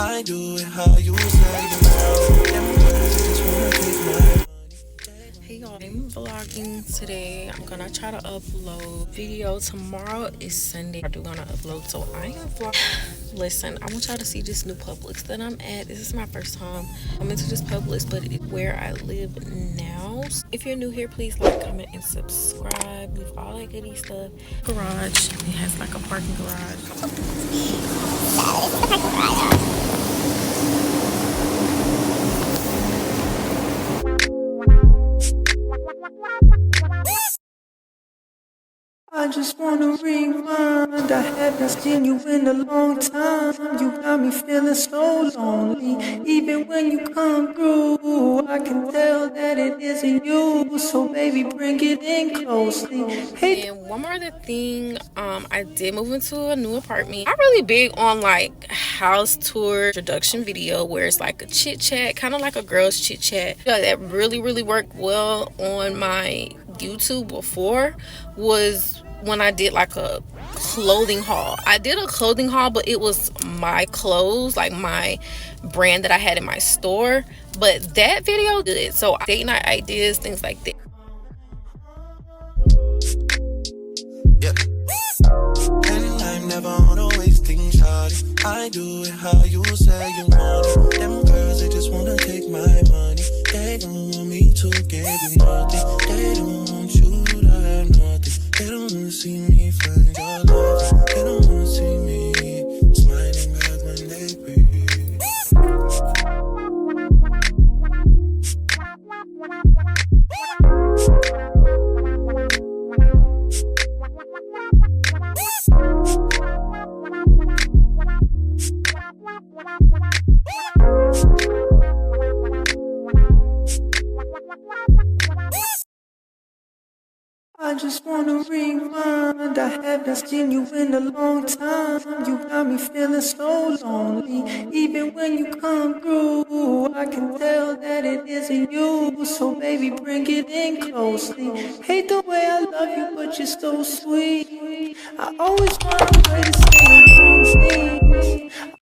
I do it how you say you know. Them girls, they just wanna take my. Hey y'all, I'm vlogging today. I'm gonna try to upload video. Tomorrow is Sunday. I do gonna upload, so I am vlogging. Listen, I want y'all to see this new Publix that I'm at. This is my first time I'm into this Publix, but it's where I live now. If you're new here, please like, comment, and subscribe. Leave all that goodie stuff. Garage. It has like a parking garage. I just wanna rewind. I haven't seen you in a long time. You got me feeling so lonely. Even when you come through, I can tell that it isn't you. So baby, bring it in closely. Hey. And one more other thing, I did move into a new apartment. I'm really big on like house tour introduction video where it's like a chit chat, kind of like a girl's chit chat. That really worked well on my YouTube before was when I did like a clothing haul. I did a clothing haul, but it was my clothes, like my brand that I had in my store. But that video did. So date night ideas, things like that. Yeah. And I'm never on a wasting shawty. I do it how you say you want it. Them girls, they just wanna take my money. They don't want me to give you nothing. They don't want you to have nothing. They don't wanna see me find your love. They don't wanna see me smiling back when they breathe. I just wanna rewind. I haven't seen you in a long time. You got me feeling so lonely. Even when you come through, I can tell that it isn't you. So baby, bring it in closely. Hate the way I love you, but you're so sweet. I always find a way to say the wrong things.